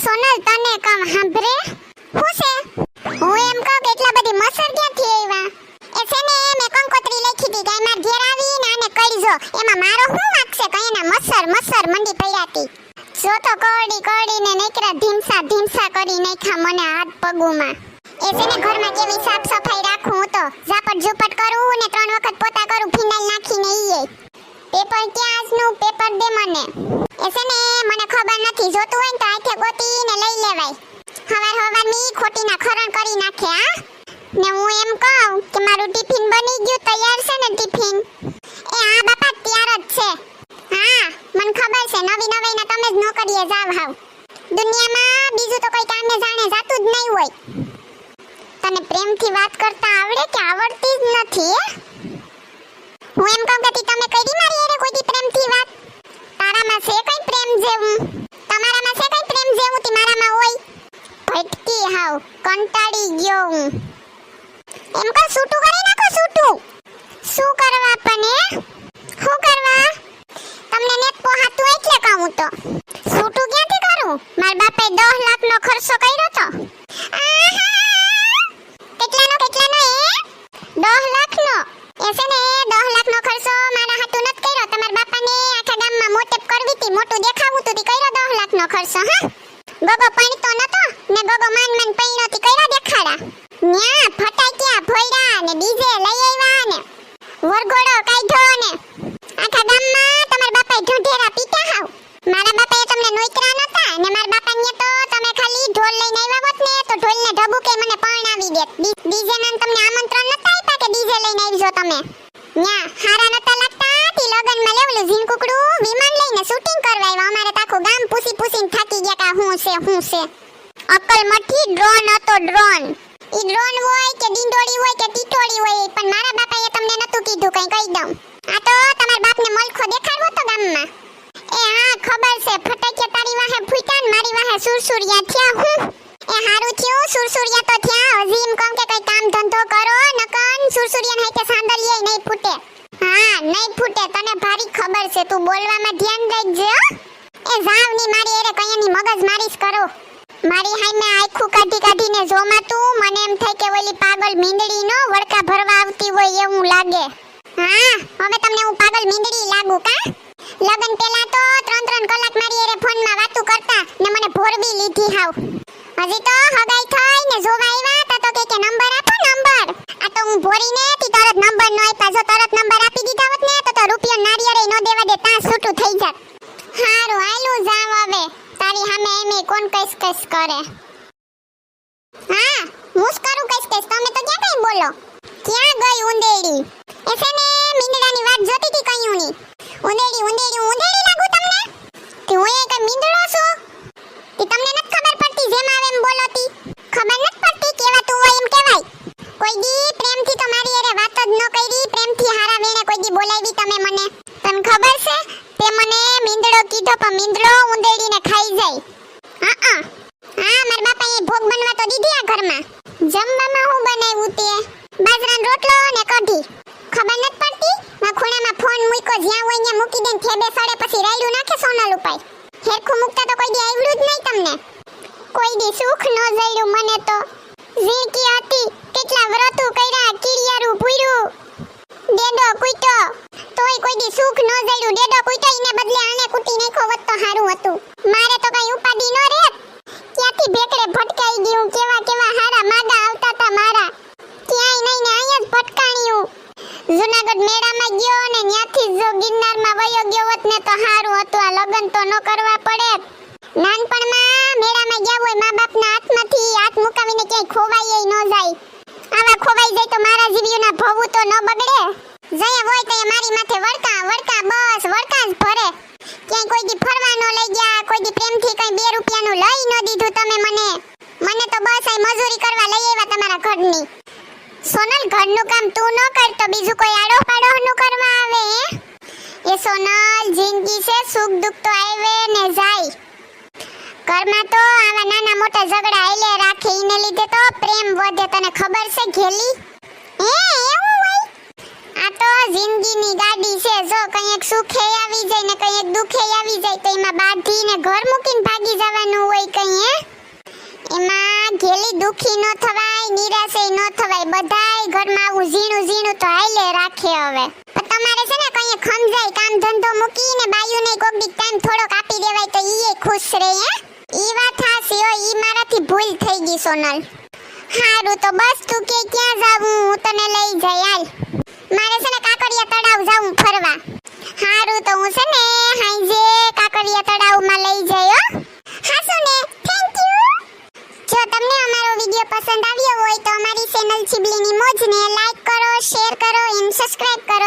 સોનલ તને કામ સાંભળે હું છે હું એમ કહું કે એટલા બધી મસર ક્યાંથી આવ્યા એ છે ને મેં કંકોત્રી લખી હતી કે માર ઘેર આવીને આને કળજો એમાં મારો શું વાંક છે કે એના મસર મંડી પડ્યાતી જો તો કડીને નકરા ધીમસા કરી નાખ્યા મને હાથ પગુમાં એ છે ને ઘરમાં કેવી સાફ સફાઈ રાખું હું તો ઝાપટ ઝૂપટ કરું ને 3 વખત પોતા કરું ફિનાઇલ નાખીને ઈએ પેપર ક્યાં આજનું પેપર દે મને એ છે ને મને ખબર નથી જોતું હોય ને તો આખે ગોતીને લઈ લેવાય હવારની ખોટીના ખરણ કરી નાખે હા ને હું એમ કહું કે મારું ટિફિન બની ગયું તૈયાર છે ને ટિફિન એ હા બાપા તૈયાર જ છે હા મને ખબર છે નવીના તમે જ નોકરીએ જાવ હાવ દુનિયામાં બીજું તો કોઈ કામે જાણે જાતું જ નહીં હોય તને પ્રેમથી વાત કરતા આવડે કે આવડતી જ નથી હું એમ કહું કે તમે કરી મારી અરે કોઈ પ્રેમથી વાત તારામાં છે કઈ પ્રેમ જેવું તમારામાં છે કઈ પ્રેમ જેવું તી મારામાં હોય ભટકી હાવ કંટાળી ગયો હું એમ કહું સૂટું કરી નાખો સૂટું શું કરવા પણ શું કરવા તમને નેત પોહાતું એટલે કહું તો સૂટું ક્યાંથી કરું માર બાપે 10 લાખનો ખર્ચો કર્યો તો કેટલાનો એ 10 લાખનો એ છે ને 10 લાખનો ખર્ચો મારા હાટુ નત કર્યો તમાર બાપાને આખા ગામમાં મોટેપ કરવી હતી મોટું દેખાવું તું કર્યો 10 લાખનો ખર્ચો હા ગગો પણતો નતો ને ગગો માન પૈણોથી કર્યા દેખાડા ન્યા ફટાક્યા ભોયડા ને ડીજે લઈ આવ્યા ને વરઘોડો કાઢ્યો ને આખા ગામમાં તમાર બાપાએ ઢોઢેરા પીટા હાવ મારા બાપાએ તમને નોઈકરા નતા ને મારા બાપાને તો તમે ખાલી ઢોલ લઈને આવ્યા હોત ને તો ઢોલને ઢબુકે મને પરણાવી દેત ડીજે ને તમને આમંત્રણ નતા આપ્યા કે ડીજે લઈને આવજો તમે ન્યા હારા નતા લાગતા તી લગનમાં લેવલું ઝીન કુકડું વિમાન લઈને શૂટિંગ કરવા આવ્યા અમારે તો આખું ગામ પૂસીને થાકી ગયા કા હું છે અક્કલ મઠી ડ્રોન હતો ડ્રોન ઈ ડ્રોન હોય કે ડીંડોળી હોય કે ટીટોળી હોય પણ મારા બાપાએ તમને નતું કીધું કઈ કહી દઉં આ તો તમારા બાપને મલખો દેખાડવો તો ગામમાં એ હા ખબર છે ફટાકિયા તારી વાહે ફૂટ્યા ને મારી વાહે સુરસુરિયા થયા હું એ હારું થયું સુરસુરિયા તો થયા હજી એમ કહું કે કઈ કામ ધંધો કરો નકન સુરસુરિયાને હાથે સાંદળીએ નહીં ફૂટે હા નહીં ફૂટે તને ભારી ખબર છે તું બોલવામાં ધ્યાન રાખજે એ જાવની મારી એરે કયાની મગજ મારીશ કરો મારી હામે આખું કાઢીને જોમાં તું મને એમ થાય કે ઓલી પાગલ મીંદડી નો વડકા ભરવા આવતી હોય એવું લાગે હા હવે તમને હું પાગલ મીંદડી લાગુ કા લગન પહેલા તો 3 કલાક મારી એરે ફોનમાં વાતું કરતા ને મને ભોરવી લીધી હાવ હજી તો હગાઈ થઈ ને જોવા આવ્યા તો કે નંબર આપો નંબર આ તો હું ભોરીને તી તરત નંબર નો આપ્યા જો તરત નંબર આપી દીધા હોત ને તો રૂપિયો નારિયેળ નો દેવા દે તાં છૂટું થઈ જાત હારું હાલું જાવ હવે તારી સામે એમે કોણ કઈસ કરે હા હું કરું કઈસ તમે તો ક્યાં કઈ બોલો ક્યાં ગઈ ઉંદેડી એ છે ને મીંદડાની વાત જોતી હતી કયું ની ઉંદેડી લાગુ તમને કે હું એક મીંદડો છું કે તમને નથી ખબર પડતી જેમ આવે એમ બોલોતી ખબર નથી પડતી કેવા તું હોય એમ કહેવાય કોઈ દી પ્રેમથી તો મારી અરે વાત જ ન કરી પ્રેમથી હારા વેણે કોઈ દી બોલાવી તમે મને તને ખબર છે તે મને મીંદડો કીધો પણ મીંદડો ઉંદેડીને ખાઈ જાય હા મારા બાપાએ ભોગ બનવા તો દીધી આ ઘરમાં જમવામાં હું બનાવ્યું તે બાજરાનો રોટલો ને કઢી ખબર નથી પડતી માં ખૂણામાં ફોન મૂક્યો જ્યાં હોય ત્યાં મૂકી દે થેબે સડે પછી રાયડું નાખે સોનલ ઉપાય હેરખું મૂકતા તો કોઈ દી આવડ્યું જ નહીં તમને કોઈ દી સુખ ન જડ્યું મને તો ઝીણકી હતી કેટલા વ્રતું કર્યા કીડિયારું પૂર્યું ડેડો કૂટો તોય કોઈ દી સુખ ન જડ્યું ડેડો કૂટો ઈને બદલે આને કૂટી નાખ્યો હોત તો સારું હતું મારે તો કઈ ઉપાડી ન રહેત ક્યાંથી ભેકરે ભટકાઈ ગયું કેવા હારા માગા આવતા તા મારા ક્યાંય નહીં ને અહીંયા જ ભટકાણ્યું જૂનાગઢ મેળામાં ગયો ને ત્યાંથી જો ગિરનારમાં વયો ગયો હોત ને તો સારું હતું આ લગન તો ન કરવા પડે નાનપણમાં મેળામાં ગયા હોય મા બાપના હાથમાંથી હાથ મુકાવીને ક્યાંય ખોવાય ન જાય આવા ખોવાઈ જાય તો મારા જીવ્યુના ભવું તો ન બગડે જયા હોય તો મારી માથે વડકા બસ વડકા જ ભરે ક્યાંય કોઈ દી ફરવા ન લઈ ગયા કોઈ દી પ્રેમથી કઈ 2 રૂપિયાનું લઈ ન દીધું તમે મને તો બસ આ મજૂરી કરવા લઈ આવ્યા તમારા ઘરની સોનલ ઘરનું કામ તું ન કર તો બીજું કોઈ આડો પાડોનું કરવા આવે એ સોનલ જિંદગી છે સુખ દુઃખ તો આવે ને જાય ઘરમાં તો આવા નાના મોટા ઝઘડા આલે રાખે ઈને લીધે તો પ્રેમ વધે તને ખબર છે ઘેલી એવું હોય આ તો જિંદગીની ગાડી છે જો કંઈક સુખે આવી જાય ને કંઈક દુખે આવી જાય તો એમાં બાંધીને ઘર મૂકીને ભાગી જવાનું હોય કઈ હે એમાં ઘેલી દુખી ન થવાય નિરાશે ન થવાય બધાય ઘરમાં આવું ઝીણું ઝીણું તો હાલે રાખે હવે પણ તમારે છે ને કંઈક ખમજાય કામ ધંધો મૂકીને બાયુને કોક દી ટાઈમ થોડોક આપી દેવાય તો ઈએ ખુશ રહે હે ઈ વાત હાસી હો ઈ મારાથી ભૂલ થઈ ગઈ સોનલ હારું તો બસ તું કે ક્યાં જાવું હું તને લઈ જાય હાલ મારે છે ને કાકડિયા તળાવ જાવું ફરવા હારું તો હું છે ને હાંજે કાકડિયા તળાવમાં લઈ જાય હો હાસુ ને થેન્ક યુ જો તમને અમારો વિડિયો પસંદ આવ્યો હોય તો અમારી ચેનલ ચીબલીની મોજને લાઈક કરો શેર કરો અને સબસ્ક્રાઇબ કરો